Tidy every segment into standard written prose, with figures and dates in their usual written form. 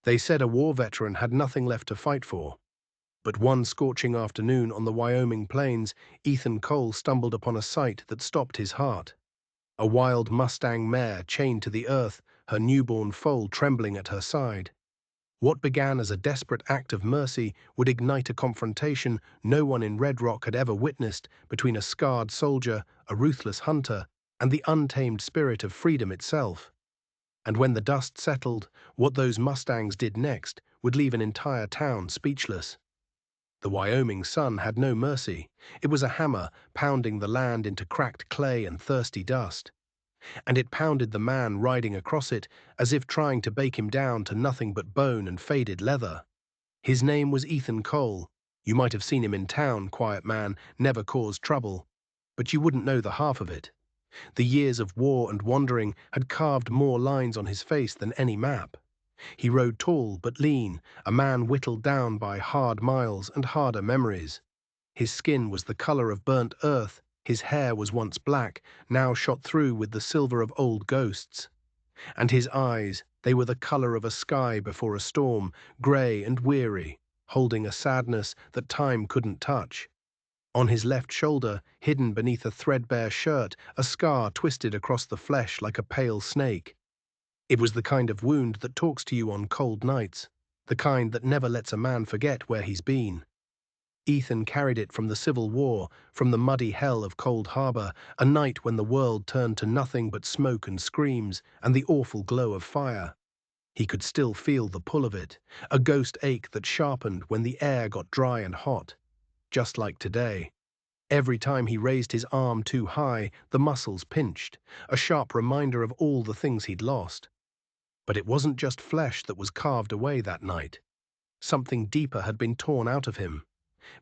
They said a war veteran had nothing left to fight for. But one scorching afternoon on the Wyoming plains, Ethan Cole stumbled upon a sight that stopped his heart. A wild Mustang mare chained to the earth, her newborn foal trembling at her side. What began as a desperate act of mercy would ignite a confrontation no one in Red Rock had ever witnessed between a scarred soldier, a ruthless hunter, and the untamed spirit of freedom itself. And when the dust settled, what those Mustangs did next would leave an entire town speechless. The Wyoming sun had no mercy. It was a hammer pounding the land into cracked clay and thirsty dust. And it pounded the man riding across it as if trying to bake him down to nothing but bone and faded leather. His name was Ethan Cole. You might have seen him in town, quiet man, never caused trouble. But you wouldn't know the half of it. The years of war and wandering had carved more lines on his face than any map. He rode tall but lean, a man whittled down by hard miles and harder memories. His skin was the color of burnt earth, his hair was once black, now shot through with the silver of old ghosts. And his eyes, they were the color of a sky before a storm, gray and weary, holding a sadness that time couldn't touch. On his left shoulder, hidden beneath a threadbare shirt, a scar twisted across the flesh like a pale snake. It was the kind of wound that talks to you on cold nights, the kind that never lets a man forget where he's been. Ethan carried it from the Civil War, from the muddy hell of Cold Harbor, a night when the world turned to nothing but smoke and screams and the awful glow of fire. He could still feel the pull of it, a ghost ache that sharpened when the air got dry and hot. Just like today. Every time he raised his arm too high, the muscles pinched, a sharp reminder of all the things he'd lost. But it wasn't just flesh that was carved away that night. Something deeper had been torn out of him.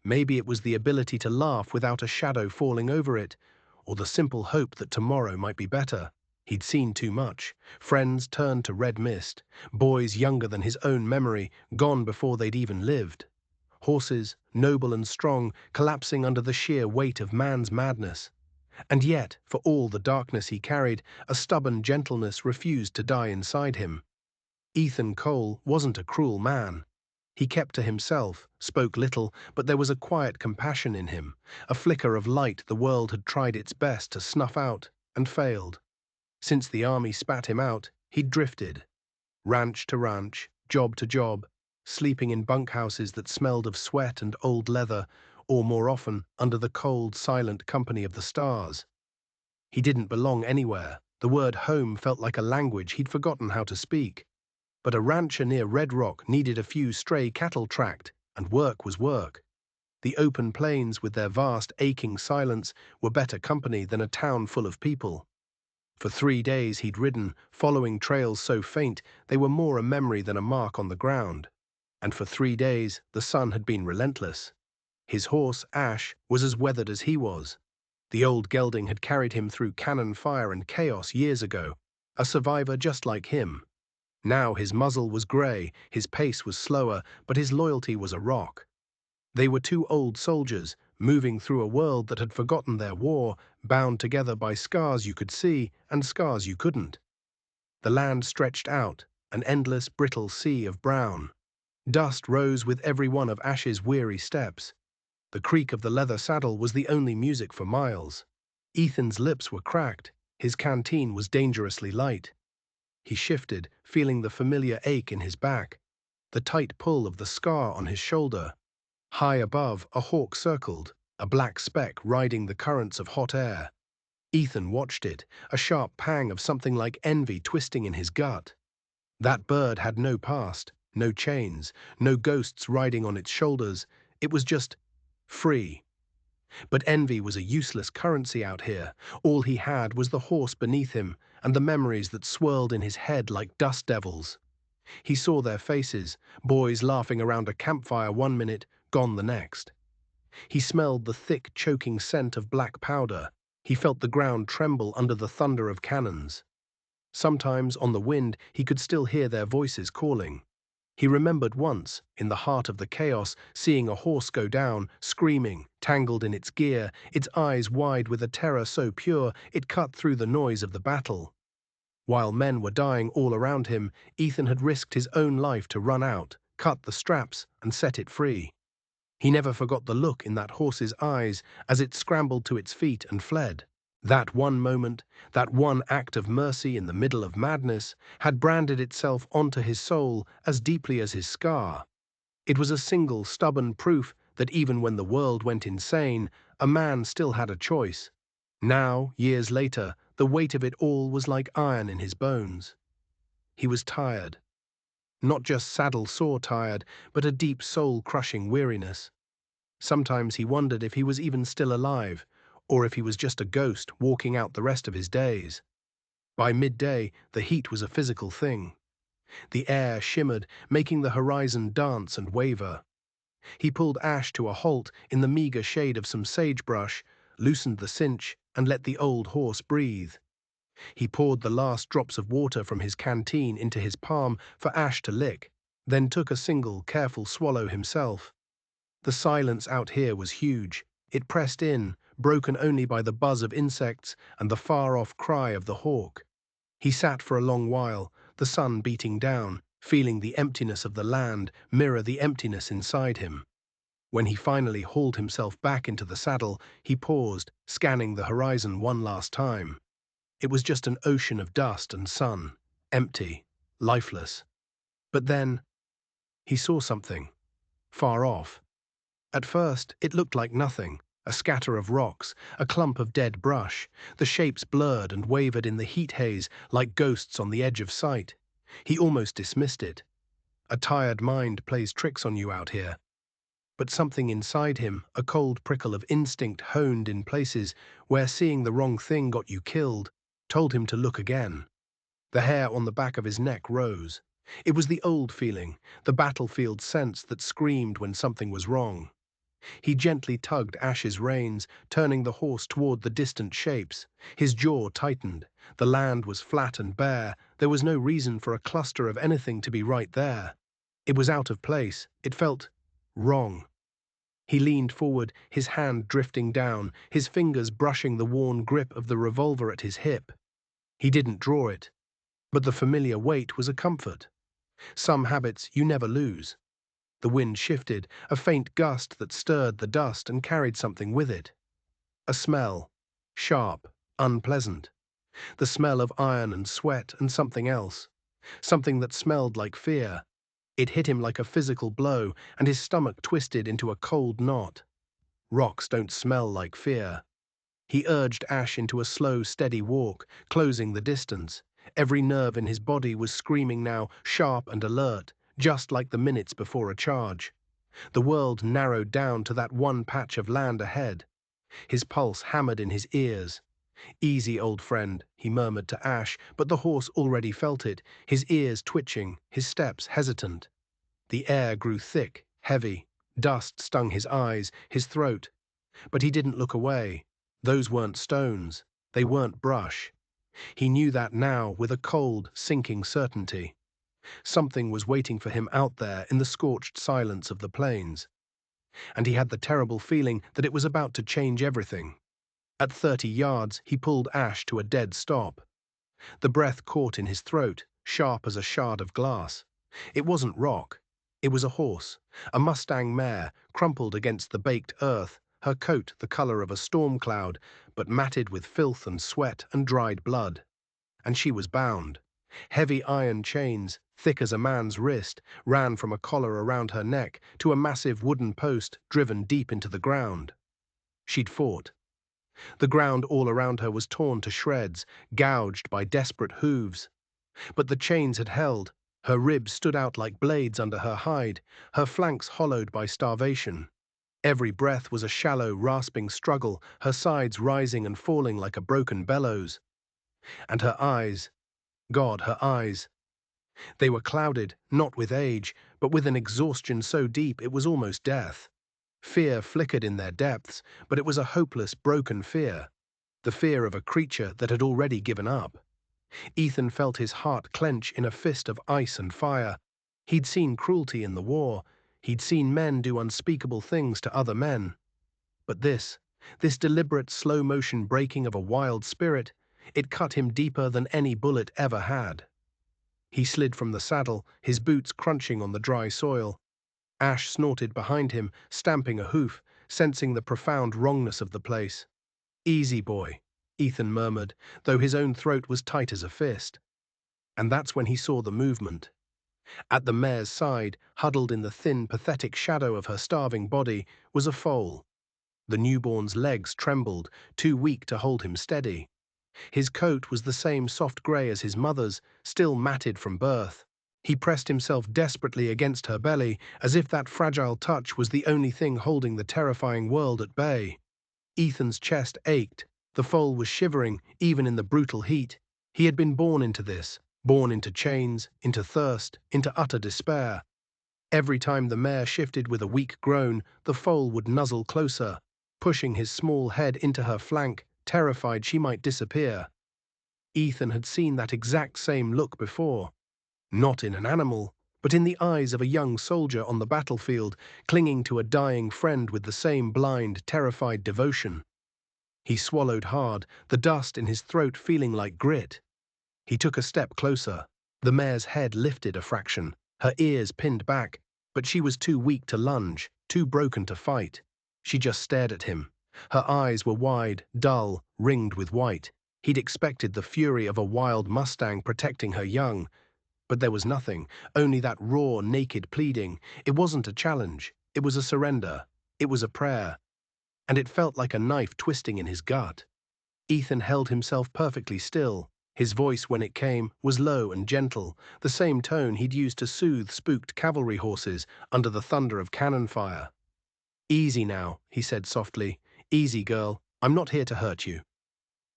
Maybe it was the ability to laugh without a shadow falling over it, or the simple hope that tomorrow might be better. He'd seen too much. Friends turned to red mist, boys younger than his own memory, gone before they'd even lived. Horses, noble and strong, collapsing under the sheer weight of man's madness. And yet, for all the darkness he carried, a stubborn gentleness refused to die inside him. Ethan Cole wasn't a cruel man. He kept to himself, spoke little, but there was a quiet compassion in him, a flicker of light the world had tried its best to snuff out, and failed. Since the army spat him out, he'd drifted. Ranch to ranch, job to job, sleeping in bunkhouses that smelled of sweat and old leather, or more often, under the cold, silent company of the stars. He didn't belong anywhere. The word home felt like a language he'd forgotten how to speak. But a rancher near Red Rock needed a few stray cattle tracked, and work was work. The open plains, with their vast, aching silence, were better company than a town full of people. For 3 days he'd ridden, following trails so faint they were more a memory than a mark on the ground. And for 3 days the sun had been relentless. His horse, Ash, was as weathered as he was. The old gelding had carried him through cannon fire and chaos years ago, a survivor just like him. Now his muzzle was grey, his pace was slower, but his loyalty was a rock. They were two old soldiers, moving through a world that had forgotten their war, bound together by scars you could see and scars you couldn't. The land stretched out, an endless, brittle sea of brown. Dust rose with every one of Ash's weary steps. The creak of the leather saddle was the only music for miles. Ethan's lips were cracked, his canteen was dangerously light. He shifted, feeling the familiar ache in his back, the tight pull of the scar on his shoulder. High above, a hawk circled, a black speck riding the currents of hot air. Ethan watched it, a sharp pang of something like envy twisting in his gut. That bird had no past, no chains, no ghosts riding on its shoulders. It was just free. But envy was a useless currency out here. All he had was the horse beneath him and the memories that swirled in his head like dust devils. He saw their faces, boys laughing around a campfire one minute, gone the next. He smelled the thick, choking scent of black powder. He felt the ground tremble under the thunder of cannons. Sometimes, on the wind, he could still hear their voices calling. He remembered once, in the heart of the chaos, seeing a horse go down, screaming, tangled in its gear, its eyes wide with a terror so pure it cut through the noise of the battle. While men were dying all around him, Ethan had risked his own life to run out, cut the straps, and set it free. He never forgot the look in that horse's eyes as it scrambled to its feet and fled. That one moment, that one act of mercy in the middle of madness, had branded itself onto his soul as deeply as his scar. It was a single stubborn proof that even when the world went insane, a man still had a choice. Now, years later, the weight of it all was like iron in his bones. He was tired. Not just saddle-sore tired, but a deep soul-crushing weariness. Sometimes he wondered if he was even still alive, or if he was just a ghost walking out the rest of his days. By midday, the heat was a physical thing. The air shimmered, making the horizon dance and waver. He pulled Ash to a halt in the meager shade of some sagebrush, loosened the cinch, and let the old horse breathe. He poured the last drops of water from his canteen into his palm for Ash to lick, then took a single, careful swallow himself. The silence out here was huge. It pressed in, broken only by the buzz of insects and the far-off cry of the hawk. He sat for a long while, the sun beating down, feeling the emptiness of the land mirror the emptiness inside him. When he finally hauled himself back into the saddle, he paused, scanning the horizon one last time. It was just an ocean of dust and sun, empty, lifeless. But then, he saw something, far off. At first, it looked like nothing, a scatter of rocks, a clump of dead brush. The shapes blurred and wavered in the heat haze like ghosts on the edge of sight. He almost dismissed it. A tired mind plays tricks on you out here. But something inside him, a cold prickle of instinct honed in places where seeing the wrong thing got you killed, told him to look again. The hair on the back of his neck rose. It was the old feeling, the battlefield sense that screamed when something was wrong. He gently tugged Ash's reins, turning the horse toward the distant shapes. His jaw tightened. The land was flat and bare. There was no reason for a cluster of anything to be right there. It was out of place. It felt wrong. He leaned forward, his hand drifting down, his fingers brushing the worn grip of the revolver at his hip. He didn't draw it, but the familiar weight was a comfort. Some habits you never lose. The wind shifted, a faint gust that stirred the dust and carried something with it. A smell, sharp, unpleasant. The smell of iron and sweat and something else. Something that smelled like fear. It hit him like a physical blow, and his stomach twisted into a cold knot. Rocks don't smell like fear. He urged Ash into a slow, steady walk, closing the distance. Every nerve in his body was screaming now, sharp and alert, just like the minutes before a charge. The world narrowed down to that one patch of land ahead. His pulse hammered in his ears. "Easy, old friend," he murmured to Ash, but the horse already felt it, his ears twitching, his steps hesitant. The air grew thick, heavy. Dust stung his eyes, his throat. But he didn't look away. Those weren't stones. They weren't brush. He knew that now with a cold, sinking certainty. Something was waiting for him out there in the scorched silence of the plains. And he had the terrible feeling that it was about to change everything. At 30 yards, he pulled Ash to a dead stop. The breath caught in his throat, sharp as a shard of glass. It wasn't rock. It was a horse, a Mustang mare, crumpled against the baked earth, her coat the color of a storm cloud, but matted with filth and sweat and dried blood. And she was bound. Heavy iron chains, thick as a man's wrist, ran from a collar around her neck to a massive wooden post driven deep into the ground. She'd fought. The ground all around her was torn to shreds, gouged by desperate hooves. But the chains had held. Her ribs stood out like blades under her hide, her flanks hollowed by starvation. Every breath was a shallow, rasping struggle, her sides rising and falling like a broken bellows. And her eyes, God, her eyes. They were clouded, not with age, but with an exhaustion so deep it was almost death. Fear flickered in their depths, but it was a hopeless, broken fear. The fear of a creature that had already given up. Ethan felt his heart clench in a fist of ice and fire. He'd seen cruelty in the war. He'd seen men do unspeakable things to other men. But this deliberate slow-motion breaking of a wild spirit, It cut him deeper than any bullet ever had. He slid from the saddle, his boots crunching on the dry soil. Ash snorted behind him, stamping a hoof, sensing the profound wrongness of the place. "Easy, boy," Ethan murmured, though his own throat was tight as a fist. And that's when he saw the movement. At the mare's side, huddled in the thin, pathetic shadow of her starving body, was a foal. The newborn's legs trembled, too weak to hold him steady. His coat was the same soft grey as his mother's, still matted from birth. He pressed himself desperately against her belly, as if that fragile touch was the only thing holding the terrifying world at bay. Ethan's chest ached. The foal was shivering, even in the brutal heat. He had been born into this, born into chains, into thirst, into utter despair. Every time the mare shifted with a weak groan, the foal would nuzzle closer, pushing his small head into her flank, terrified she might disappear. Ethan had seen that exact same look before. Not in an animal, but in the eyes of a young soldier on the battlefield, clinging to a dying friend with the same blind, terrified devotion. He swallowed hard, the dust in his throat feeling like grit. He took a step closer. The mare's head lifted a fraction, her ears pinned back, but she was too weak to lunge, too broken to fight. She just stared at him. Her eyes were wide, dull, ringed with white. He'd expected the fury of a wild mustang protecting her young, but there was nothing, only that raw, naked pleading. It wasn't a challenge, it was a surrender, it was a prayer, and it felt like a knife twisting in his gut. Ethan held himself perfectly still. His voice, when it came, was low and gentle, the same tone he'd used to soothe spooked cavalry horses under the thunder of cannon fire. "Easy now," he said softly. "Easy, girl. I'm not here to hurt you."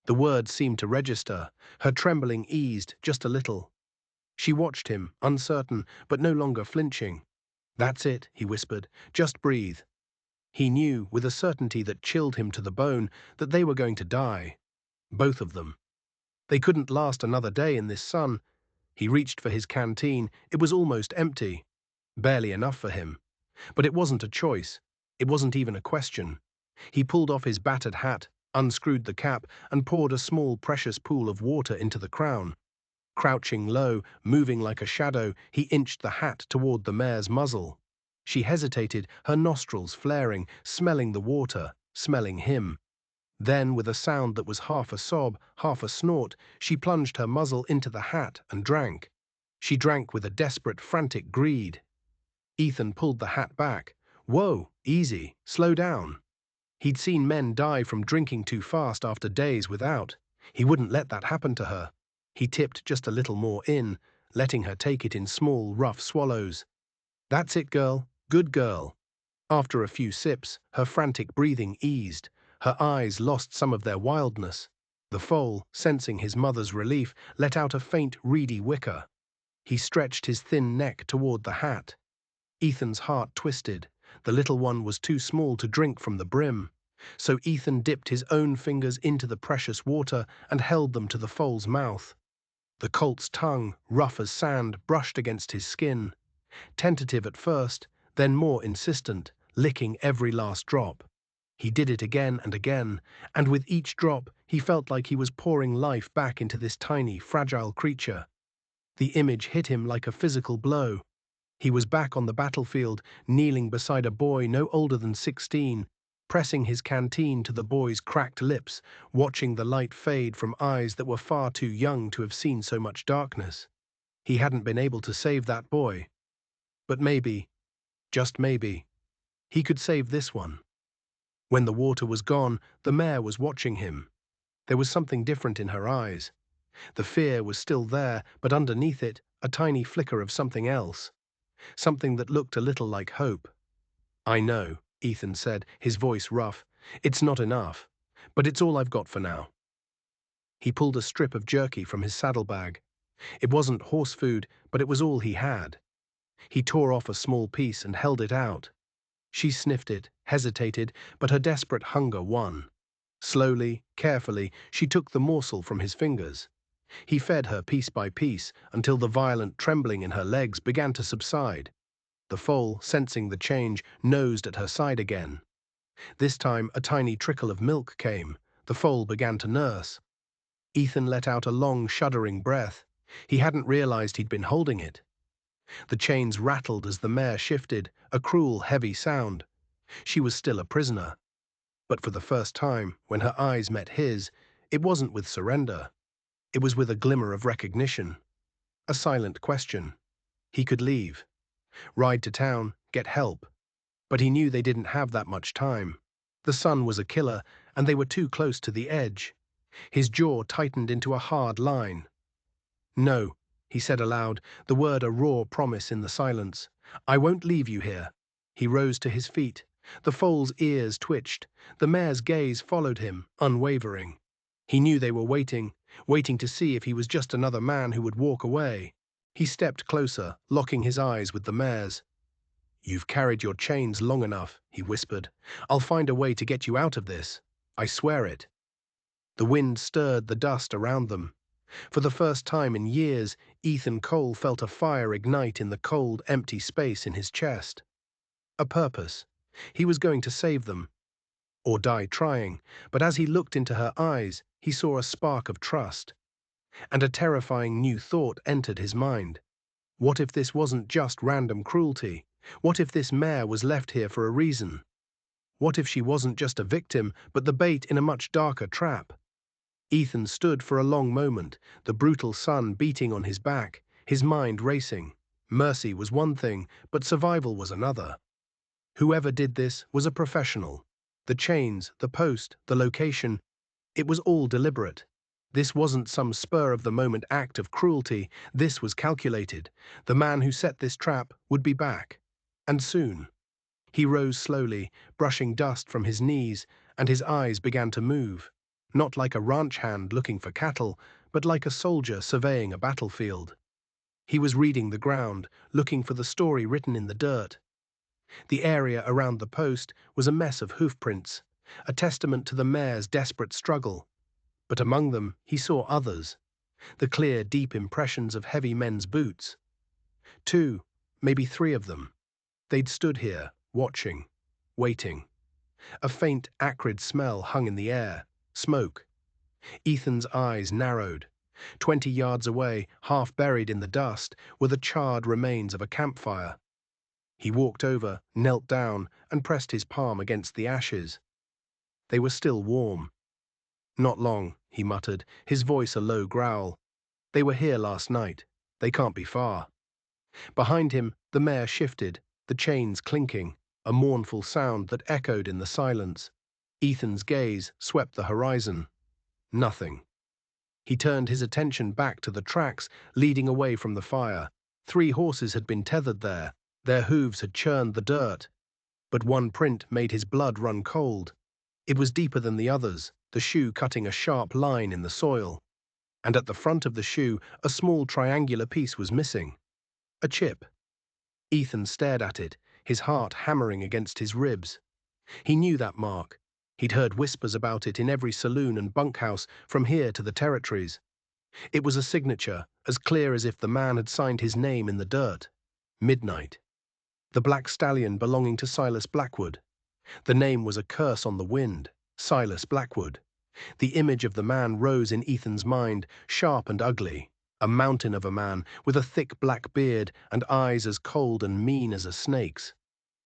The words seemed to register. Her trembling eased just a little. She watched him, uncertain, but no longer flinching. "That's it," he whispered. "Just breathe." He knew, with a certainty that chilled him to the bone, that they were going to die. Both of them. They couldn't last another day in this sun. He reached for his canteen. It was almost empty. Barely enough for him. But it wasn't a choice. It wasn't even a question. He pulled off his battered hat, unscrewed the cap, and poured a small, precious pool of water into the crown. Crouching low, moving like a shadow, he inched the hat toward the mare's muzzle. She hesitated, her nostrils flaring, smelling the water, smelling him. Then, with a sound that was half a sob, half a snort, she plunged her muzzle into the hat and drank. She drank with a desperate, frantic greed. Ethan pulled the hat back. "Whoa, easy, slow down." He'd seen men die from drinking too fast after days without. He wouldn't let that happen to her. He tipped just a little more in, letting her take it in small, rough swallows. "That's it, girl. Good girl." After a few sips, her frantic breathing eased. Her eyes lost some of their wildness. The foal, sensing his mother's relief, let out a faint, reedy whicker. He stretched his thin neck toward the hat. Ethan's heart twisted. The little one was too small to drink from the brim. So Ethan dipped his own fingers into the precious water and held them to the foal's mouth. The colt's tongue, rough as sand, brushed against his skin. Tentative at first, then more insistent, licking every last drop. He did it again, and with each drop, he felt like he was pouring life back into this tiny, fragile creature. The image hit him like a physical blow. He was back on the battlefield, kneeling beside a boy no older than 16, pressing his canteen to the boy's cracked lips, watching the light fade from eyes that were far too young to have seen so much darkness. He hadn't been able to save that boy. But maybe, just maybe, he could save this one. When the water was gone, the mare was watching him. There was something different in her eyes. The fear was still there, but underneath it, a tiny flicker of something else. Something that looked a little like hope. "I know," Ethan said, his voice rough. "It's not enough, but it's all I've got for now." He pulled a strip of jerky from his saddlebag. It wasn't horse food, but it was all he had. He tore off a small piece and held it out. She sniffed it, hesitated, but her desperate hunger won. Slowly, carefully, she took the morsel from his fingers. He fed her piece by piece until the violent trembling in her legs began to subside. The foal, sensing the change, nosed at her side again. This time a tiny trickle of milk came. The foal began to nurse. Ethan let out a long, shuddering breath. He hadn't realized he'd been holding it. The chains rattled as the mare shifted, a cruel, heavy sound. She was still a prisoner. But for the first time, when her eyes met his, it wasn't with surrender. It was with a glimmer of recognition. A silent question. He could leave, ride to town, get help. But he knew they didn't have that much time. The sun was a killer, and they were too close to the edge. His jaw tightened into a hard line. "No," he said aloud, the word a raw promise in the silence. "I won't leave you here." He rose to his feet. The foal's ears twitched. The mare's gaze followed him, unwavering. He knew they were waiting, waiting to see if he was just another man who would walk away. He stepped closer, locking his eyes with the mare's. "You've carried your chains long enough," he whispered. "I'll find a way to get you out of this. I swear it." The wind stirred the dust around them. For the first time in years, Ethan Cole felt a fire ignite in the cold, empty space in his chest. A purpose. He was going to save them, or die trying, but as he looked into her eyes, he saw a spark of trust. And a terrifying new thought entered his mind. What if this wasn't just random cruelty? What if this mare was left here for a reason? What if she wasn't just a victim, but the bait in a much darker trap? Ethan stood for a long moment, the brutal sun beating on his back, his mind racing. Mercy was one thing, but survival was another. Whoever did this was a professional. The chains, the post, the location, it was all deliberate. This wasn't some spur-of-the-moment act of cruelty, this was calculated. The man who set this trap would be back. And soon. He rose slowly, brushing dust from his knees, and his eyes began to move. Not like a ranch hand looking for cattle, but like a soldier surveying a battlefield. He was reading the ground, looking for the story written in the dirt. The area around the post was a mess of hoofprints, a testament to the mare's desperate struggle. But among them he saw others, the clear, deep impressions of heavy men's boots. 2, maybe 3 of them. They'd stood here, watching, waiting. A faint, acrid smell hung in the air. Smoke. Ethan's eyes narrowed. 20 yards away, half buried in the dust, were the charred remains of a campfire. He walked over, knelt down, and pressed his palm against the ashes. They were still warm. "Not long," he muttered, his voice a low growl. "They were here last night. They can't be far." Behind him, the mare shifted, the chains clinking, a mournful sound that echoed in the silence. Ethan's gaze swept the horizon. Nothing. He turned his attention back to the tracks leading away from the fire. 3 horses had been tethered there. Their hooves had churned the dirt. But one print made his blood run cold. It was deeper than the others, the shoe cutting a sharp line in the soil. And at the front of the shoe, a small triangular piece was missing. A chip. Ethan stared at it, his heart hammering against his ribs. He knew that mark. He'd heard whispers about it in every saloon and bunkhouse from here to the territories. It was a signature, as clear as if the man had signed his name in the dirt. Midnight. The black stallion belonging to Silas Blackwood. The name was a curse on the wind. Silas Blackwood. The image of the man rose in Ethan's mind, sharp and ugly. A mountain of a man, with a thick black beard and eyes as cold and mean as a snake's.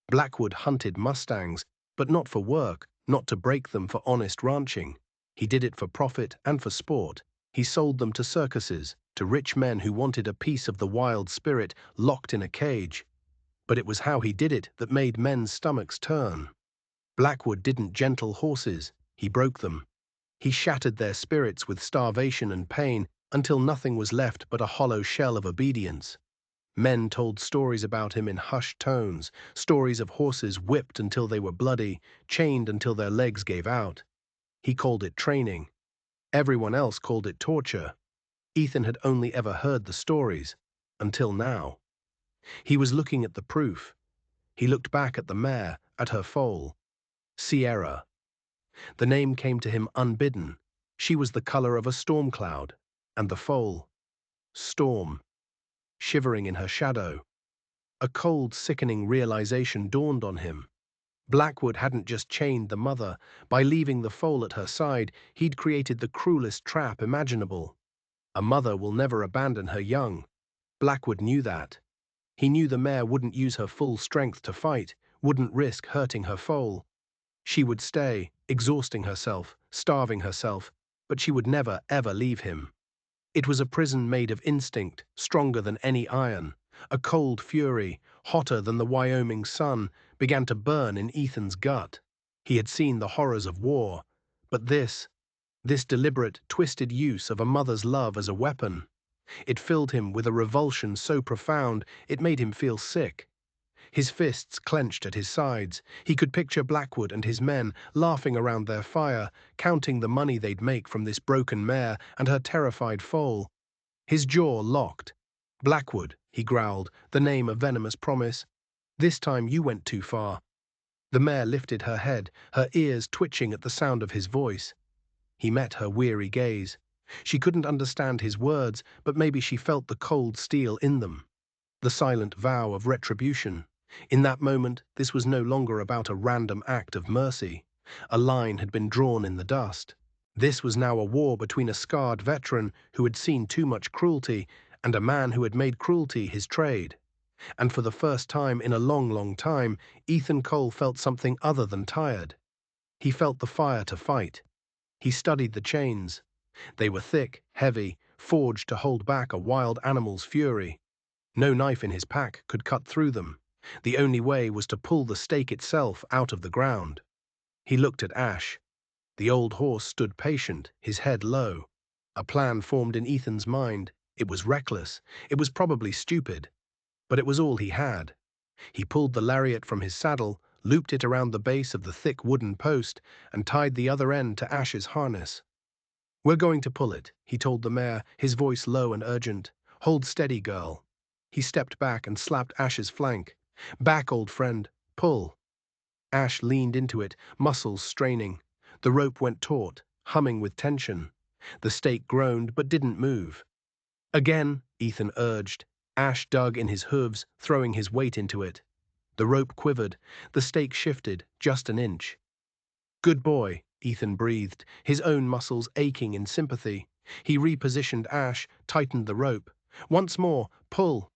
Blackwood hunted mustangs, but not for work, not to break them for honest ranching. He did it for profit and for sport. He sold them to circuses, to rich men who wanted a piece of the wild spirit locked in a cage. But it was how he did it that made men's stomachs turn. Blackwood didn't gentle horses, he broke them. He shattered their spirits with starvation and pain until nothing was left but a hollow shell of obedience. Men told stories about him in hushed tones, stories of horses whipped until they were bloody, chained until their legs gave out. He called it training. Everyone else called it torture. Ethan had only ever heard the stories, until now. He was looking at the proof. He looked back at the mare, at her foal. Sierra. The name came to him unbidden. She was the color of a storm cloud, and the foal. Storm. Shivering in her shadow. A cold, sickening realization dawned on him. Blackwood hadn't just chained the mother. By leaving the foal at her side, he'd created the cruelest trap imaginable. A mother will never abandon her young. Blackwood knew that. He knew the mare wouldn't use her full strength to fight, wouldn't risk hurting her foal. She would stay, exhausting herself, starving herself, but she would never, ever leave him. It was a prison made of instinct, stronger than any iron. A cold fury, hotter than the Wyoming sun, began to burn in Ethan's gut. He had seen the horrors of war, but this deliberate, twisted use of a mother's love as a weapon, it filled him with a revulsion so profound it made him feel sick. His fists clenched at his sides. He could picture Blackwood and his men laughing around their fire, counting the money they'd make from this broken mare and her terrified foal. His jaw locked. "Blackwood," he growled, the name a venomous promise. "This time you went too far." The mare lifted her head, her ears twitching at the sound of his voice. He met her weary gaze. She couldn't understand his words, but maybe she felt the cold steel in them. The silent vow of retribution. In that moment, this was no longer about a random act of mercy. A line had been drawn in the dust. This was now a war between a scarred veteran who had seen too much cruelty and a man who had made cruelty his trade. And for the first time in a long, long time, Ethan Cole felt something other than tired. He felt the fire to fight. He studied the chains. They were thick, heavy, forged to hold back a wild animal's fury. No knife in his pack could cut through them. The only way was to pull the stake itself out of the ground. He looked at Ash. The old horse stood patient, his head low. A plan formed in Ethan's mind. It was reckless. It was probably stupid. But it was all he had. He pulled the lariat from his saddle, looped it around the base of the thick wooden post, and tied the other end to Ash's harness. "We're going to pull it," he told the mare, his voice low and urgent. "Hold steady, girl." He stepped back and slapped Ash's flank. "Back, old friend. Pull." Ash leaned into it, muscles straining. The rope went taut, humming with tension. The stake groaned but didn't move. "Again," Ethan urged. Ash dug in his hooves, throwing his weight into it. The rope quivered. The stake shifted, just an inch. "Good boy," Ethan breathed, his own muscles aching in sympathy. He repositioned Ash, tightened the rope. "Once more, pull."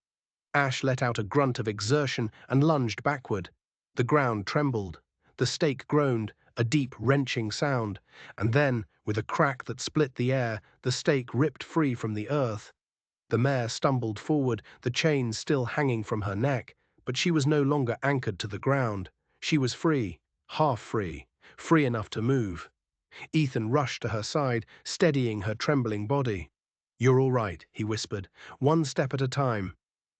Ash let out a grunt of exertion and lunged backward. The ground trembled. The stake groaned, a deep, wrenching sound. And then, with a crack that split the air, the stake ripped free from the earth. The mare stumbled forward, the chains still hanging from her neck, but she was no longer anchored to the ground. She was free, half free, free enough to move. Ethan rushed to her side, steadying her trembling body. "You're all right," he whispered, "one step at a time."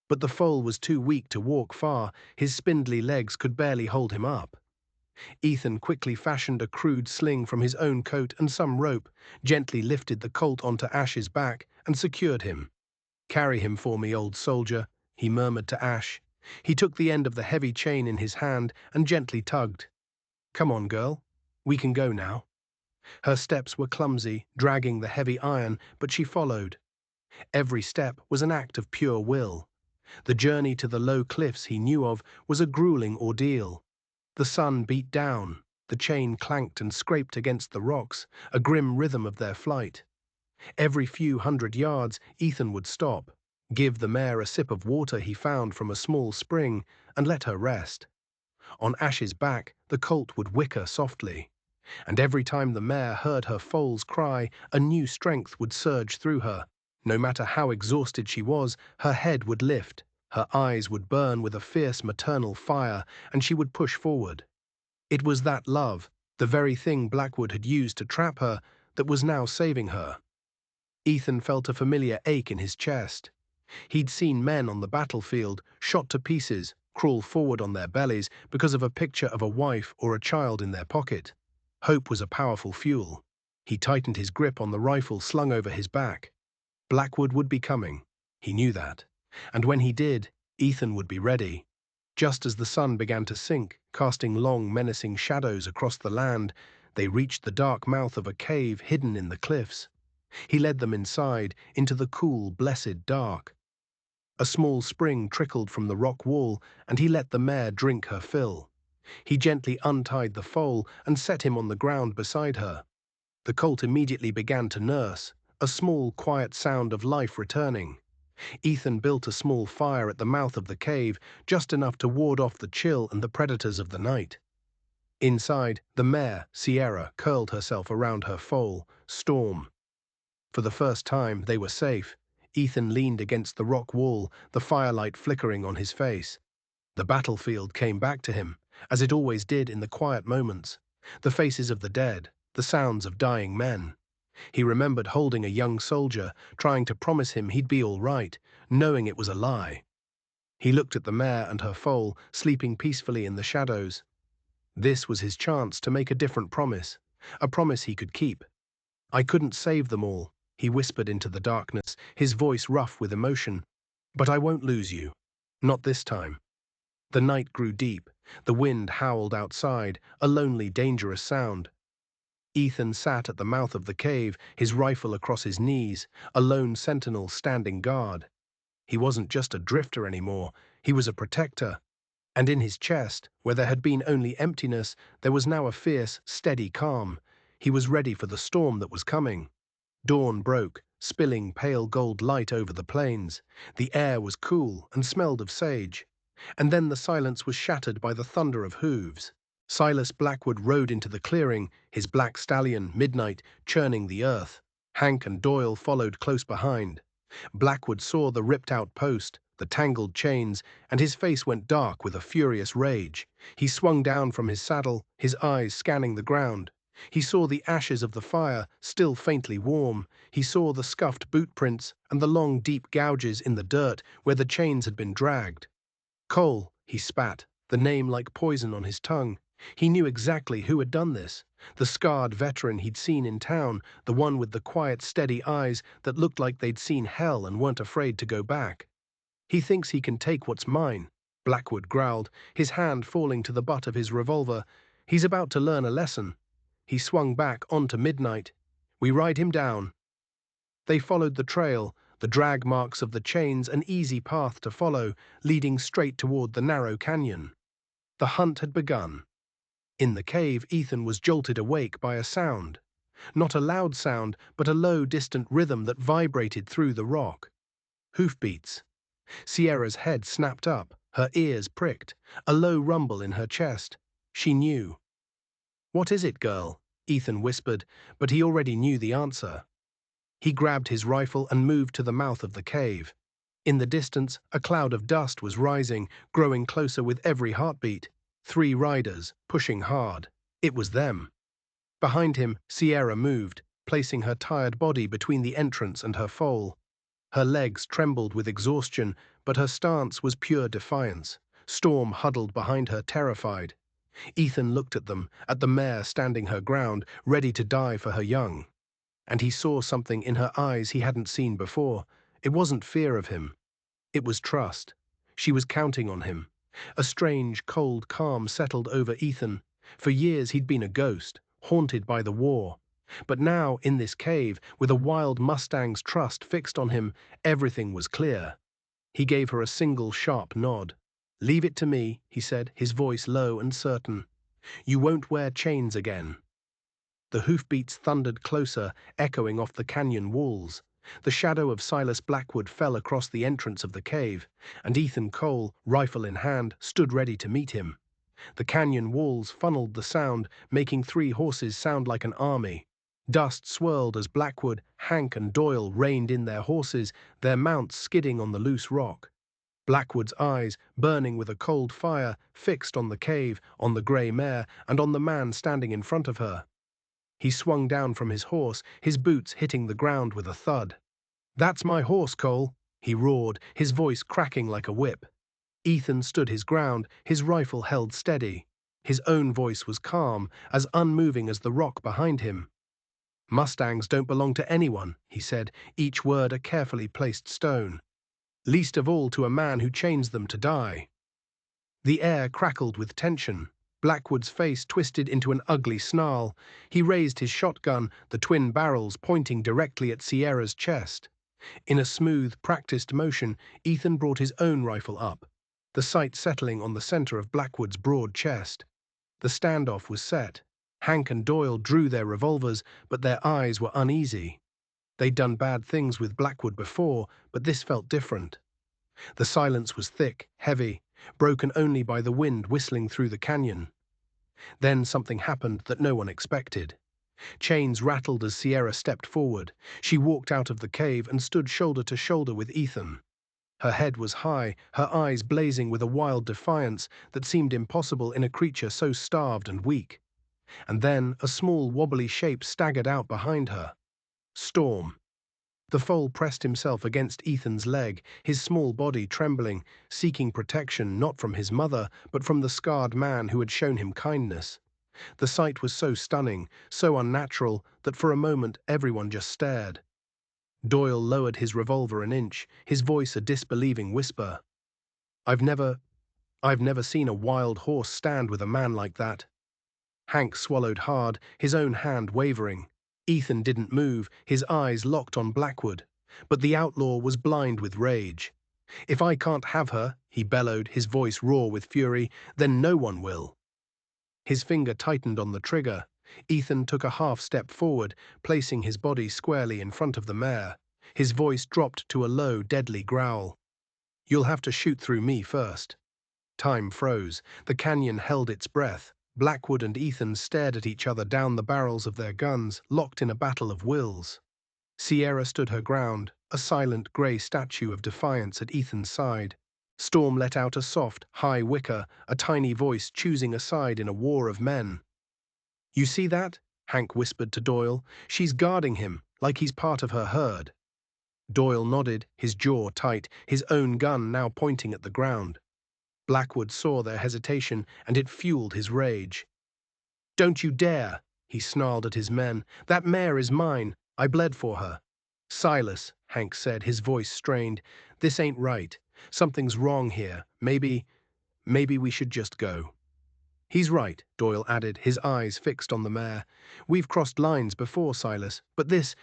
But the foal was too weak to walk far. His spindly legs could barely hold him up. Ethan quickly fashioned a crude sling from his own coat and some rope, gently lifted the colt onto Ash's back, and secured him. "Carry him for me, old soldier," he murmured to Ash. He took the end of the heavy chain in his hand and gently tugged. "Come on, girl. We can go now." Her steps were clumsy, dragging the heavy iron, but she followed. Every step was an act of pure will. The journey to the low cliffs he knew of was a grueling ordeal. The sun beat down, the chain clanked and scraped against the rocks, a grim rhythm of their flight. Every few hundred yards, Ethan would stop, give the mare a sip of water he found from a small spring, and let her rest. On Ash's back, the colt would whicker softly. And every time the mare heard her foal's cry, a new strength would surge through her. No matter how exhausted she was, her head would lift, her eyes would burn with a fierce maternal fire, and she would push forward. It was that love, the very thing Blackwood had used to trap her, that was now saving her. Ethan felt a familiar ache in his chest. He'd seen men on the battlefield, shot to pieces, crawl forward on their bellies because of a picture of a wife or a child in their pocket. Hope was a powerful fuel. He tightened his grip on the rifle slung over his back. Blackwood would be coming. He knew that. And when he did, Ethan would be ready. Just as the sun began to sink, casting long, menacing shadows across the land, they reached the dark mouth of a cave hidden in the cliffs. He led them inside, into the cool, blessed dark. A small spring trickled from the rock wall, and he let the mare drink her fill. He gently untied the foal and set him on the ground beside her. The colt immediately began to nurse, a small, quiet sound of life returning. Ethan built a small fire at the mouth of the cave, just enough to ward off the chill and the predators of the night. Inside, the mare, Sierra, curled herself around her foal, Storm. For the first time, they were safe. Ethan leaned against the rock wall, the firelight flickering on his face. The battlefield came back to him, as it always did in the quiet moments. The faces of the dead, the sounds of dying men. He remembered holding a young soldier, trying to promise him he'd be all right, knowing it was a lie. He looked at the mare and her foal, sleeping peacefully in the shadows. This was his chance to make a different promise, a promise he could keep. "I couldn't save them all," he whispered into the darkness, his voice rough with emotion. "But I won't lose you. Not this time." The night grew deep. The wind howled outside, a lonely, dangerous sound. Ethan sat at the mouth of the cave, his rifle across his knees, a lone sentinel standing guard. He wasn't just a drifter anymore, he was a protector. And in his chest, where there had been only emptiness, there was now a fierce, steady calm. He was ready for the storm that was coming. Dawn broke, spilling pale gold light over the plains. The air was cool and smelled of sage. And then the silence was shattered by the thunder of hooves. Silas Blackwood rode into the clearing, his black stallion, Midnight, churning the earth. Hank and Doyle followed close behind. Blackwood saw the ripped-out post, the tangled chains, and his face went dark with a furious rage. He swung down from his saddle, his eyes scanning the ground. He saw the ashes of the fire, still faintly warm. He saw the scuffed boot prints and the long, deep gouges in the dirt where the chains had been dragged. "Cole," he spat, the name like poison on his tongue. He knew exactly who had done this. The scarred veteran he'd seen in town, the one with the quiet, steady eyes that looked like they'd seen hell and weren't afraid to go back. "He thinks he can take what's mine," Blackwood growled, his hand falling to the butt of his revolver. "He's about to learn a lesson." He swung back onto Midnight. "We ride him down." They followed the trail, the drag marks of the chains an easy path to follow, leading straight toward the narrow canyon. The hunt had begun. In the cave, Ethan was jolted awake by a sound. Not a loud sound, but a low, distant rhythm that vibrated through the rock. Hoofbeats. Sierra's head snapped up, her ears pricked, a low rumble in her chest. She knew. "What is it, girl?" Ethan whispered, but he already knew the answer. He grabbed his rifle and moved to the mouth of the cave. In the distance, a cloud of dust was rising, growing closer with every heartbeat. 3 riders, pushing hard. It was them. Behind him, Sierra moved, placing her tired body between the entrance and her foal. Her legs trembled with exhaustion, but her stance was pure defiance. Storm huddled behind her, terrified. Ethan looked at them, at the mare standing her ground, ready to die for her young. And he saw something in her eyes he hadn't seen before. It wasn't fear of him. It was trust. She was counting on him. A strange, cold calm settled over Ethan. For years he'd been a ghost, haunted by the war. But now, in this cave, with a wild Mustang's trust fixed on him, everything was clear. He gave her a single sharp nod. "Leave it to me," he said, his voice low and certain. "You won't wear chains again." The hoofbeats thundered closer, echoing off the canyon walls. The shadow of Silas Blackwood fell across the entrance of the cave, and Ethan Cole, rifle in hand, stood ready to meet him. The canyon walls funneled the sound, making 3 horses sound like an army. Dust swirled as Blackwood, Hank, and Doyle reined in their horses, their mounts skidding on the loose rock. Blackwood's eyes, burning with a cold fire, fixed on the cave, on the grey mare, and on the man standing in front of her. He swung down from his horse, his boots hitting the ground with a thud. "That's my horse, Cole," he roared, his voice cracking like a whip. Ethan stood his ground, his rifle held steady. His own voice was calm, as unmoving as the rock behind him. "Mustangs don't belong to anyone," he said, each word a carefully placed stone. "Least of all to a man who chains them to die." The air crackled with tension. Blackwood's face twisted into an ugly snarl. He raised his shotgun, the twin barrels pointing directly at Sierra's chest. In a smooth, practiced motion, Ethan brought his own rifle up, the sight settling on the center of Blackwood's broad chest. The standoff was set. Hank and Doyle drew their revolvers, but their eyes were uneasy. They'd done bad things with Blackwood before, but this felt different. The silence was thick, heavy, broken only by the wind whistling through the canyon. Then something happened that no one expected. Chains rattled as Sierra stepped forward. She walked out of the cave and stood shoulder to shoulder with Ethan. Her head was high, her eyes blazing with a wild defiance that seemed impossible in a creature so starved and weak. And then a small, wobbly shape staggered out behind her. Storm. The foal pressed himself against Ethan's leg, his small body trembling, seeking protection not from his mother, but from the scarred man who had shown him kindness. The sight was so stunning, so unnatural, that for a moment everyone just stared. Doyle lowered his revolver an inch, his voice a disbelieving whisper. I've never seen a wild horse stand with a man like that." Hank swallowed hard, his own hand wavering. Ethan didn't move, his eyes locked on Blackwood. But the outlaw was blind with rage. "If I can't have her," he bellowed, his voice raw with fury, "then no one will." His finger tightened on the trigger. Ethan took a half step forward, placing his body squarely in front of the mare. His voice dropped to a low, deadly growl. "You'll have to shoot through me first." Time froze. The canyon held its breath. Blackwood and Ethan stared at each other down the barrels of their guns, locked in a battle of wills. Sierra stood her ground, a silent grey statue of defiance at Ethan's side. Storm let out a soft, high whicker, a tiny voice choosing a side in a war of men. "You see that?" Hank whispered to Doyle. "She's guarding him, like he's part of her herd." Doyle nodded, his jaw tight, his own gun now pointing at the ground. Blackwood saw their hesitation, and it fueled his rage. "Don't you dare!" he snarled at his men. "That mare is mine. I bled for her." "Silas," Hank said, his voice strained, "this ain't right. Something's wrong here. Maybe we should just go." "He's right," Doyle added, his eyes fixed on the mare. "We've crossed lines before, Silas, but this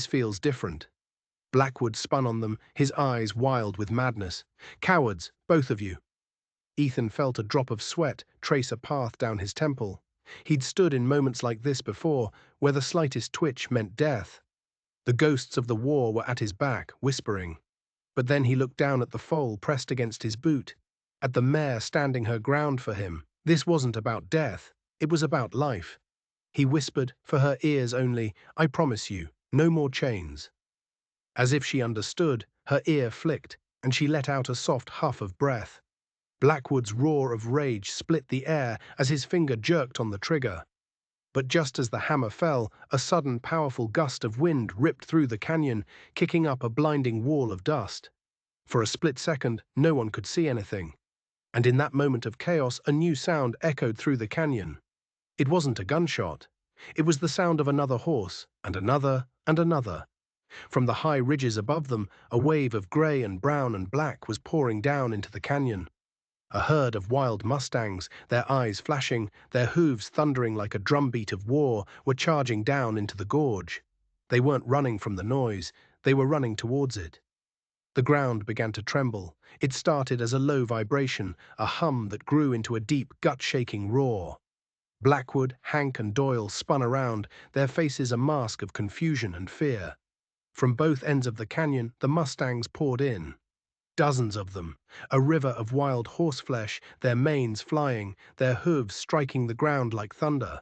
feels different." Blackwood spun on them, his eyes wild with madness. "Cowards, both of you." Ethan felt a drop of sweat trace a path down his temple. He'd stood in moments like this before, where the slightest twitch meant death. The ghosts of the war were at his back, whispering. But then he looked down at the foal pressed against his boot, at the mare standing her ground for him. This wasn't about death, it was about life. He whispered, for her ears only, "I promise you, no more chains." As if she understood, her ear flicked, and she let out a soft huff of breath. Blackwood's roar of rage split the air as his finger jerked on the trigger. But just as the hammer fell, a sudden powerful gust of wind ripped through the canyon, kicking up a blinding wall of dust. For a split second, no one could see anything. And in that moment of chaos, a new sound echoed through the canyon. It wasn't a gunshot. It was the sound of another horse, and another, and another. From the high ridges above them, a wave of gray and brown and black was pouring down into the canyon. A herd of wild mustangs, their eyes flashing, their hooves thundering like a drumbeat of war, were charging down into the gorge. They weren't running from the noise, they were running towards it. The ground began to tremble. It started as a low vibration, a hum that grew into a deep, gut-shaking roar. Blackwood, Hank, and Doyle spun around, their faces a mask of confusion and fear. From both ends of the canyon, the mustangs poured in. Dozens of them, a river of wild horseflesh, their manes flying, their hooves striking the ground like thunder.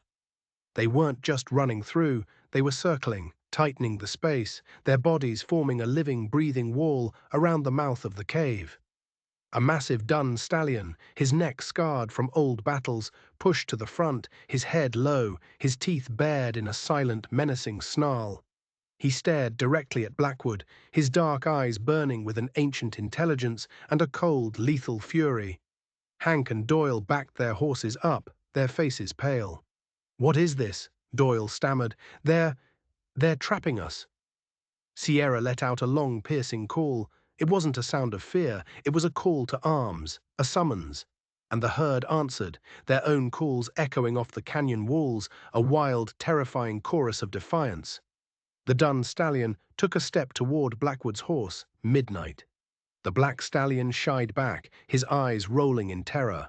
They weren't just running through, they were circling, tightening the space, their bodies forming a living, breathing wall around the mouth of the cave. A massive dun stallion, his neck scarred from old battles, pushed to the front, his head low, his teeth bared in a silent, menacing snarl. He stared directly at Blackwood, his dark eyes burning with an ancient intelligence and a cold, lethal fury. Hank and Doyle backed their horses up, their faces pale. "What is this?" Doyle stammered. They're trapping us." Sierra let out a long, piercing call. It wasn't a sound of fear, it was a call to arms, a summons. And the herd answered, their own calls echoing off the canyon walls, a wild, terrifying chorus of defiance. The dun stallion took a step toward Blackwood's horse, Midnight. The black stallion shied back, his eyes rolling in terror.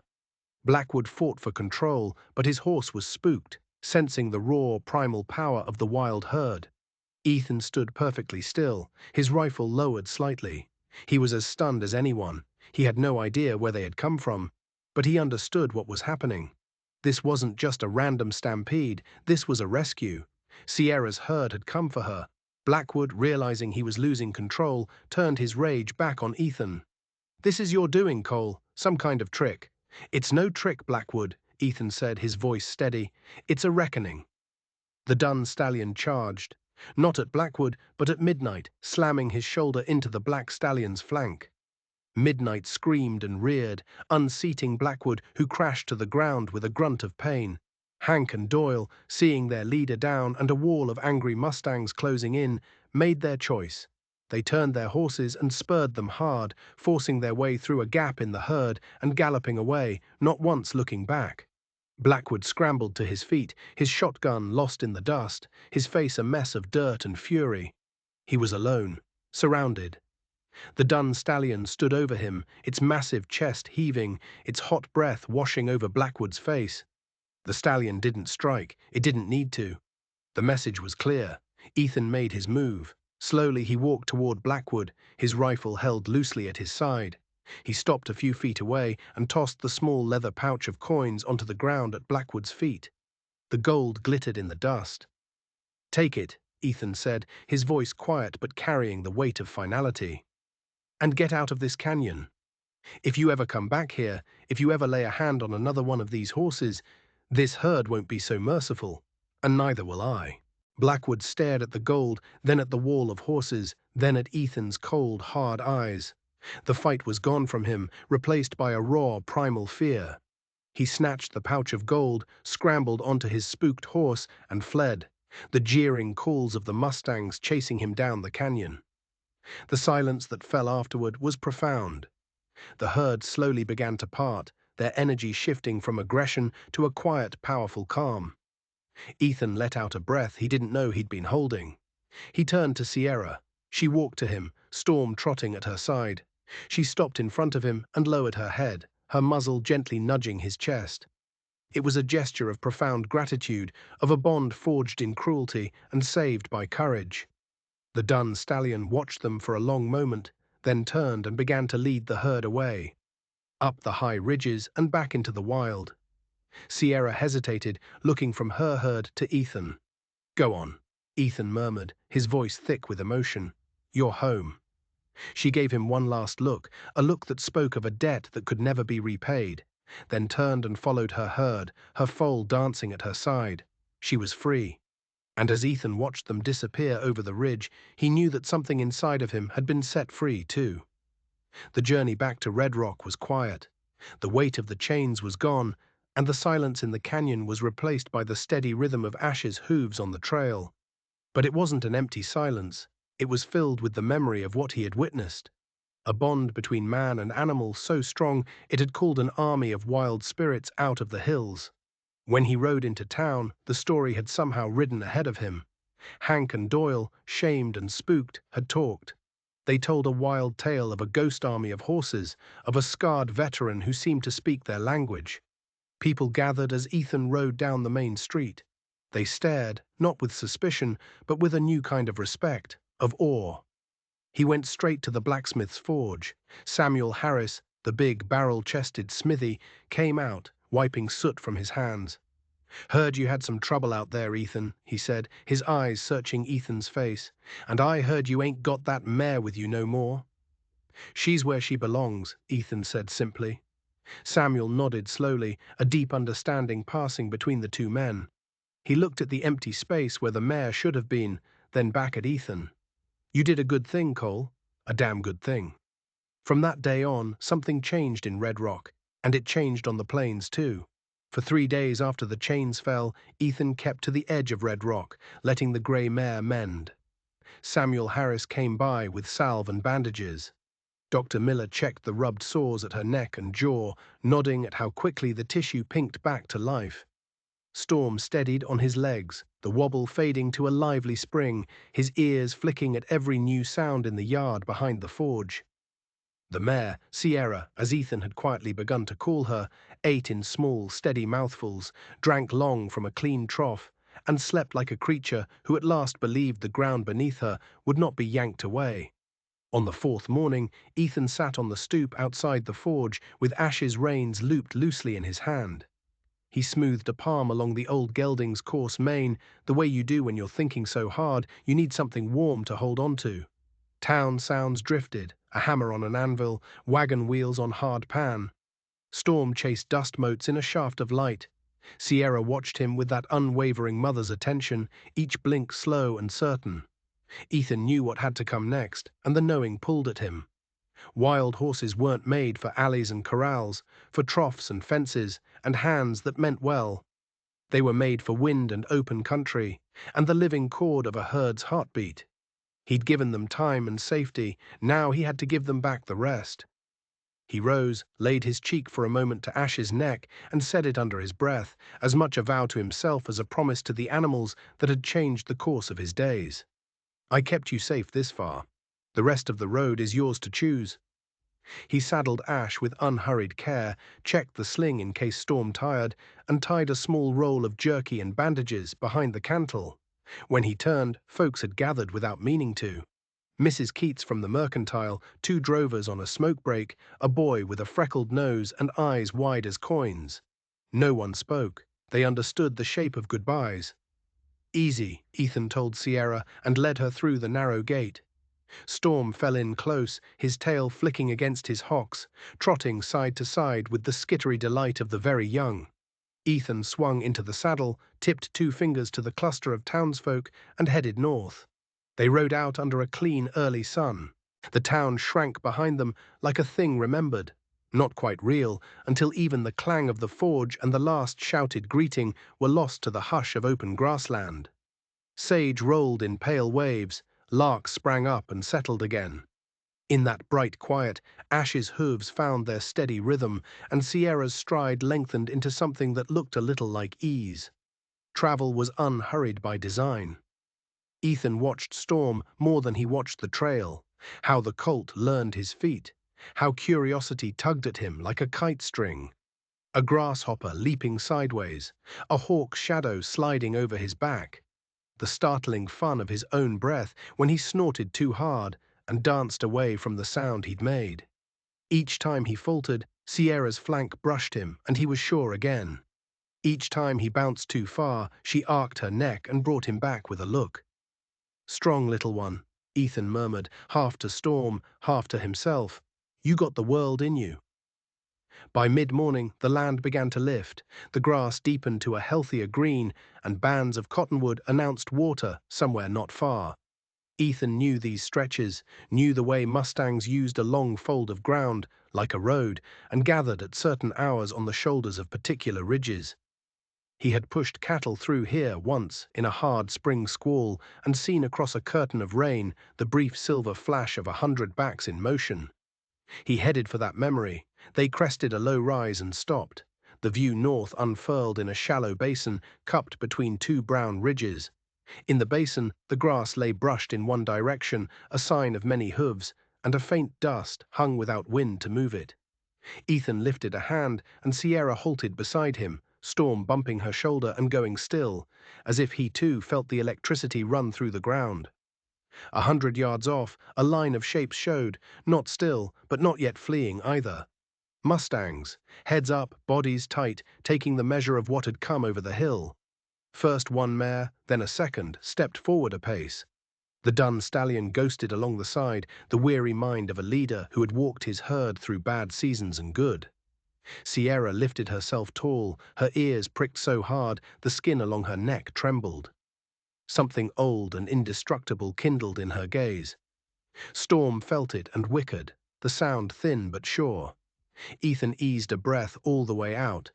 Blackwood fought for control, but his horse was spooked, sensing the raw, primal power of the wild herd. Ethan stood perfectly still, his rifle lowered slightly. He was as stunned as anyone. He had no idea where they had come from, but he understood what was happening. This wasn't just a random stampede, this was a rescue. Sierra's herd had come for her. Blackwood, realizing he was losing control, turned his rage back on Ethan. "This is your doing, Cole, some kind of trick." "It's no trick, Blackwood," Ethan said, his voice steady. "It's a reckoning." The dun stallion charged, not at Blackwood, but at Midnight, slamming his shoulder into the black stallion's flank. Midnight screamed and reared, unseating Blackwood, who crashed to the ground with a grunt of pain. Hank and Doyle, seeing their leader down and a wall of angry mustangs closing in, made their choice. They turned their horses and spurred them hard, forcing their way through a gap in the herd and galloping away, not once looking back. Blackwood scrambled to his feet, his shotgun lost in the dust, his face a mess of dirt and fury. He was alone, surrounded. The dun stallion stood over him, its massive chest heaving, its hot breath washing over Blackwood's face. The stallion didn't strike, it didn't need to. The message was clear. Ethan made his move. Slowly he walked toward Blackwood, his rifle held loosely at his side. He stopped a few feet away and tossed the small leather pouch of coins onto the ground at Blackwood's feet. The gold glittered in the dust. "Take it," Ethan said, his voice quiet but carrying the weight of finality. "And get out of this canyon. If you ever come back here, if you ever lay a hand on another one of these horses, this herd won't be so merciful, and neither will I." Blackwood stared at the gold, then at the wall of horses, then at Ethan's cold, hard eyes. The fight was gone from him, replaced by a raw, primal fear. He snatched the pouch of gold, scrambled onto his spooked horse, and fled, the jeering calls of the mustangs chasing him down the canyon. The silence that fell afterward was profound. The herd slowly began to part, their energy shifting from aggression to a quiet, powerful calm. Ethan let out a breath he didn't know he'd been holding. He turned to Sierra. She walked to him, Storm trotting at her side. She stopped in front of him and lowered her head, her muzzle gently nudging his chest. It was a gesture of profound gratitude, of a bond forged in cruelty and saved by courage. The dun stallion watched them for a long moment, then turned and began to lead the herd away, up the high ridges and back into the wild. Sierra hesitated, looking from her herd to Ethan. "Go on," Ethan murmured, his voice thick with emotion. "You're home." She gave him one last look, a look that spoke of a debt that could never be repaid, then turned and followed her herd, her foal dancing at her side. She was free. And as Ethan watched them disappear over the ridge, he knew that something inside of him had been set free too. The journey back to Red Rock was quiet. The weight of the chains was gone, and the silence in the canyon was replaced by the steady rhythm of Ash's hooves on the trail. But it wasn't an empty silence. It was filled with the memory of what he had witnessed. A bond between man and animal so strong it had called an army of wild spirits out of the hills. When he rode into town, the story had somehow ridden ahead of him. Hank and Doyle, shamed and spooked, had talked. They told a wild tale of a ghost army of horses, of a scarred veteran who seemed to speak their language. People gathered as Ethan rode down the main street. They stared, not with suspicion, but with a new kind of respect, of awe. He went straight to the blacksmith's forge. Samuel Harris, the big barrel-chested smithy, came out, wiping soot from his hands. "Heard you had some trouble out there, Ethan," he said, his eyes searching Ethan's face. "And I heard you ain't got that mare with you no more." "She's where she belongs," Ethan said simply. Samuel nodded slowly, a deep understanding passing between the two men. He looked at the empty space where the mare should have been, then back at Ethan. "You did a good thing, Cole. A damn good thing." From that day on, something changed in Red Rock, and it changed on the plains too. For 3 days after the chains fell, Ethan kept to the edge of Red Rock, letting the grey mare mend. Samuel Harris came by with salve and bandages. Dr. Miller checked the rubbed sores at her neck and jaw, nodding at how quickly the tissue pinked back to life. Storm steadied on his legs, the wobble fading to a lively spring, his ears flicking at every new sound in the yard behind the forge. The mare, Sierra, as Ethan had quietly begun to call her, ate in small, steady mouthfuls, drank long from a clean trough, and slept like a creature who at last believed the ground beneath her would not be yanked away. On the fourth morning, Ethan sat on the stoop outside the forge with Ash's reins looped loosely in his hand. He smoothed a palm along the old gelding's coarse mane, the way you do when you're thinking so hard you need something warm to hold on to. Town sounds drifted, a hammer on an anvil, wagon wheels on hard pan. Storm chased dust motes in a shaft of light. Sierra watched him with that unwavering mother's attention, each blink slow and certain. Ethan knew what had to come next, and the knowing pulled at him. Wild horses weren't made for alleys and corrals, for troughs and fences, and hands that meant well. They were made for wind and open country, and the living chord of a herd's heartbeat. He'd given them time and safety, now he had to give them back the rest. He rose, laid his cheek for a moment to Ash's neck, and said it under his breath, as much a vow to himself as a promise to the animals that had changed the course of his days. I kept you safe this far. The rest of the road is yours to choose. He saddled Ash with unhurried care, checked the sling in case Storm tired, and tied a small roll of jerky and bandages behind the cantle. When he turned, folks had gathered without meaning to. Mrs. Keats from the mercantile, two drovers on a smoke break, a boy with a freckled nose and eyes wide as coins. No one spoke. They understood the shape of goodbyes. Easy, Ethan told Sierra, and led her through the narrow gate. Storm fell in close, his tail flicking against his hocks, trotting side to side with the skittery delight of the very young. Ethan swung into the saddle, tipped two fingers to the cluster of townsfolk, and headed north. They rode out under a clean early sun. The town shrank behind them like a thing remembered, not quite real, until even the clang of the forge and the last shouted greeting were lost to the hush of open grassland. Sage rolled in pale waves, larks sprang up and settled again. In that bright quiet, Ash's hooves found their steady rhythm, and Sierra's stride lengthened into something that looked a little like ease. Travel was unhurried by design. Ethan watched Storm more than he watched the trail, how the colt learned his feet, how curiosity tugged at him like a kite string. A grasshopper leaping sideways, a hawk's shadow sliding over his back. The startling fun of his own breath when he snorted too hard and danced away from the sound he'd made. Each time he faltered, Sierra's flank brushed him, and he was sure again. Each time he bounced too far, she arched her neck and brought him back with a look. "Strong little one," Ethan murmured, half to Storm, half to himself. "You got the world in you." By mid-morning, the land began to lift, the grass deepened to a healthier green, and bands of cottonwood announced water somewhere not far. Ethan knew these stretches, knew the way mustangs used a long fold of ground, like a road, and gathered at certain hours on the shoulders of particular ridges. He had pushed cattle through here once in a hard spring squall and seen across a curtain of rain the brief silver flash of 100 backs in motion. He headed for that memory. They crested a low rise and stopped. The view north unfurled in a shallow basin cupped between two brown ridges. In the basin, the grass lay brushed in one direction, a sign of many hooves, and a faint dust hung without wind to move it. Ethan lifted a hand, and Sierra halted beside him, Storm bumping her shoulder and going still, as if he too felt the electricity run through the ground. 100 yards off, a line of shapes showed, not still, but not yet fleeing either. Mustangs, heads up, bodies tight, taking the measure of what had come over the hill. First one mare, then a second, stepped forward a pace. The dun stallion ghosted along the side, the weary mind of a leader who had walked his herd through bad seasons and good. Sierra lifted herself tall, her ears pricked so hard the skin along her neck trembled. Something old and indestructible kindled in her gaze. Storm felt it and whickered, the sound thin but sure. Ethan eased a breath all the way out.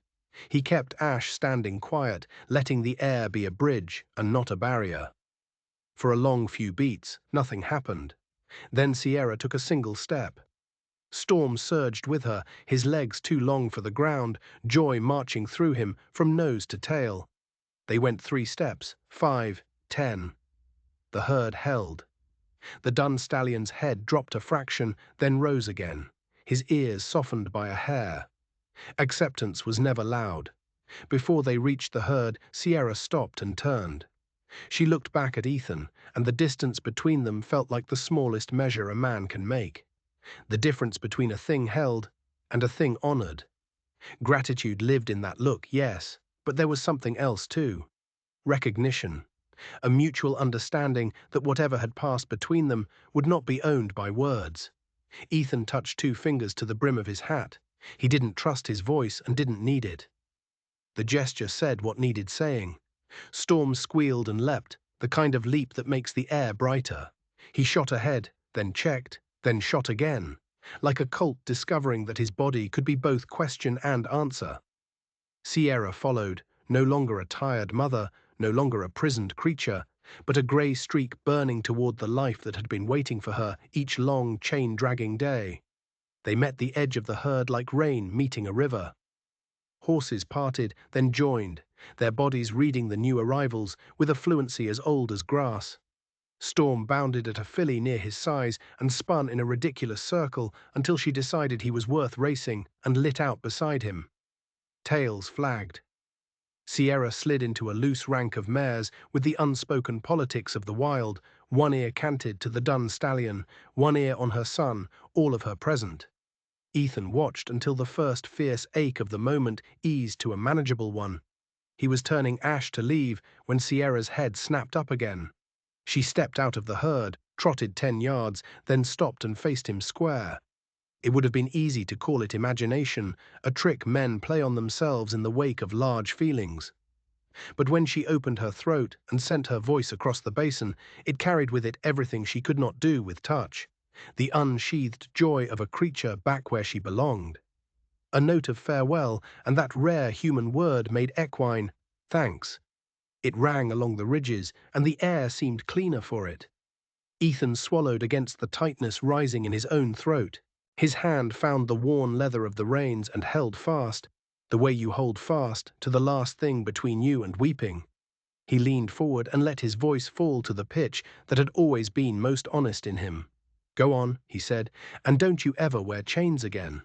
He kept Ash standing quiet, letting the air be a bridge and not a barrier. For a long few beats, nothing happened. Then Sierra took a single step. Storm surged with her, his legs too long for the ground, joy marching through him from nose to tail. They went 3 steps, 5, 10. The herd held. The dun stallion's head dropped a fraction, then rose again, his ears softened by a hair. Acceptance was never loud. Before they reached the herd, Sierra stopped and turned. She looked back at Ethan, and the distance between them felt like the smallest measure a man can make. The difference between a thing held and a thing honored. Gratitude lived in that look, yes, but there was something else too. Recognition. A mutual understanding that whatever had passed between them would not be owned by words. Ethan touched 2 fingers to the brim of his hat. He didn't trust his voice and didn't need it. The gesture said what needed saying. Storm squealed and leapt, the kind of leap that makes the air brighter. He shot ahead, then checked, then shot again, like a colt discovering that his body could be both question and answer. Sierra followed, no longer a tired mother, no longer a prisoned creature, but a grey streak burning toward the life that had been waiting for her each long, chain-dragging day. They met the edge of the herd like rain meeting a river. Horses parted, then joined, their bodies reading the new arrivals with a fluency as old as grass. Storm bounded at a filly near his size and spun in a ridiculous circle until she decided he was worth racing and lit out beside him. Tails flagged. Sierra slid into a loose rank of mares with the unspoken politics of the wild, one ear canted to the dun stallion, one ear on her son, all of her present. Ethan watched until the first fierce ache of the moment eased to a manageable one. He was turning ash to leave when Sierra's head snapped up again. She stepped out of the herd, trotted 10 yards, then stopped and faced him square. It would have been easy to call it imagination, a trick men play on themselves in the wake of large feelings. But when she opened her throat and sent her voice across the basin, it carried with it everything she could not do with touch. The unsheathed joy of a creature back where she belonged. A note of farewell, and that rare human word made equine, thanks. It rang along the ridges, and the air seemed cleaner for it. Ethan swallowed against the tightness rising in his own throat. His hand found the worn leather of the reins and held fast, the way you hold fast to the last thing between you and weeping. He leaned forward and let his voice fall to the pitch that had always been most honest in him. "Go on," he said, "and don't you ever wear chains again."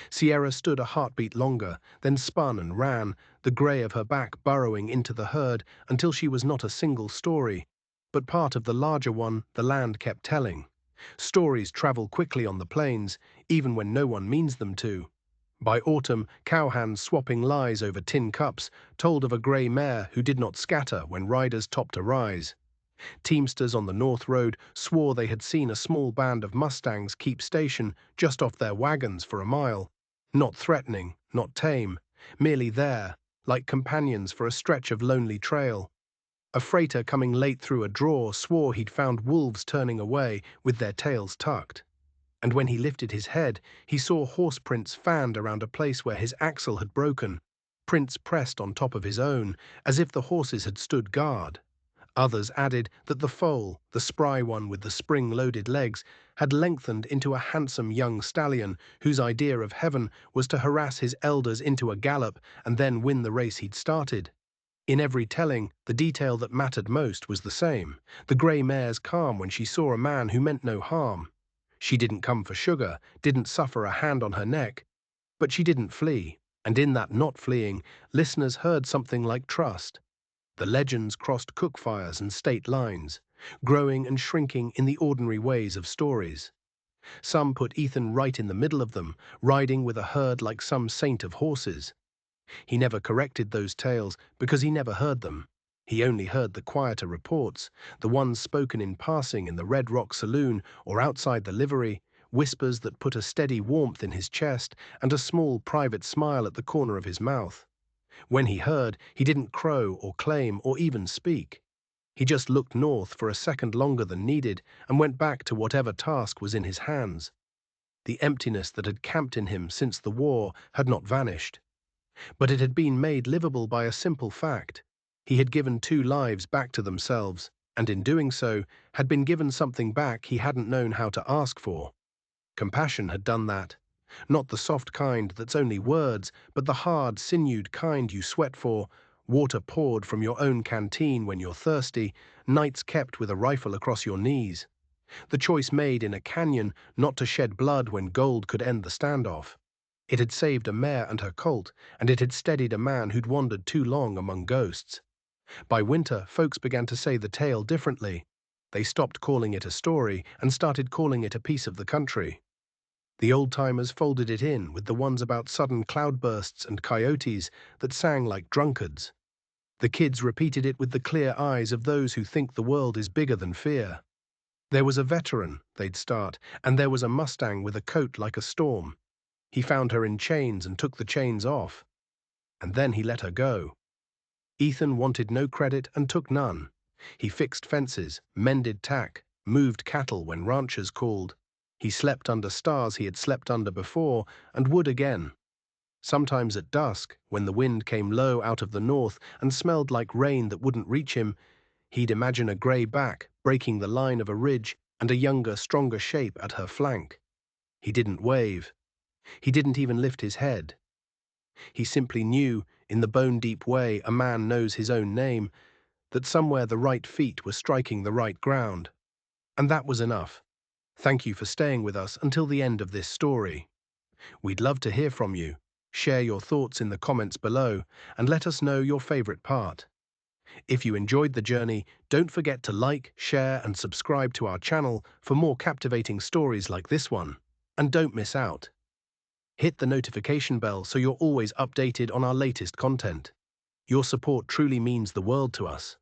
Sierra stood a heartbeat longer, then spun and ran, the grey of her back burrowing into the herd until she was not a single story, but part of the larger one the land kept telling. Stories travel quickly on the plains, even when no one means them to. By autumn, cowhands swapping lies over tin cups told of a grey mare who did not scatter when riders topped a rise. Teamsters on the North Road swore they had seen a small band of Mustangs keep station just off their wagons for a mile. Not threatening, not tame, merely there, like companions for a stretch of lonely trail. A freighter coming late through a draw swore he'd found wolves turning away with their tails tucked. And when he lifted his head, he saw horse prints fanned around a place where his axle had broken, prints pressed on top of his own, as if the horses had stood guard. Others added that the foal, the spry one with the spring-loaded legs, had lengthened into a handsome young stallion whose idea of heaven was to harass his elders into a gallop and then win the race he'd started. In every telling, the detail that mattered most was the same, the grey mare's calm when she saw a man who meant no harm. She didn't come for sugar, didn't suffer a hand on her neck, but she didn't flee, and in that not fleeing, listeners heard something like trust. The legends crossed cook fires and state lines, growing and shrinking in the ordinary ways of stories. Some put Ethan right in the middle of them, riding with a herd like some saint of horses. He never corrected those tales because he never heard them. He only heard the quieter reports, the ones spoken in passing in the Red Rock Saloon or outside the livery, whispers that put a steady warmth in his chest and a small private smile at the corner of his mouth. When he heard, he didn't crow or claim or even speak. He just looked north for a second longer than needed and went back to whatever task was in his hands. The emptiness that had camped in him since the war had not vanished. But it had been made livable by a simple fact. He had given 2 lives back to themselves, and in doing so, had been given something back he hadn't known how to ask for. Compassion had done that. Not the soft kind that's only words, but the hard, sinewed kind you sweat for, water poured from your own canteen when you're thirsty, nights kept with a rifle across your knees. The choice made in a canyon not to shed blood when gold could end the standoff. It had saved a mare and her colt, and it had steadied a man who'd wandered too long among ghosts. By winter, folks began to say the tale differently. They stopped calling it a story and started calling it a piece of the country. The old-timers folded it in with the ones about sudden cloudbursts and coyotes that sang like drunkards. The kids repeated it with the clear eyes of those who think the world is bigger than fear. There was a veteran, they'd start, and there was a Mustang with a coat like a storm. He found her in chains and took the chains off. And then he let her go. Ethan wanted no credit and took none. He fixed fences, mended tack, moved cattle when ranchers called. He slept under stars he had slept under before and would again. Sometimes at dusk, when the wind came low out of the north and smelled like rain that wouldn't reach him, he'd imagine a grey back breaking the line of a ridge and a younger, stronger shape at her flank. He didn't wave. He didn't even lift his head. He simply knew, in the bone-deep way a man knows his own name, that somewhere the right feet were striking the right ground. And that was enough. Thank you for staying with us until the end of this story. We'd love to hear from you. Share your thoughts in the comments below and let us know your favorite part. If you enjoyed the journey, don't forget to like, share, and subscribe to our channel for more captivating stories like this one. And don't miss out. Hit the notification bell so you're always updated on our latest content. Your support truly means the world to us.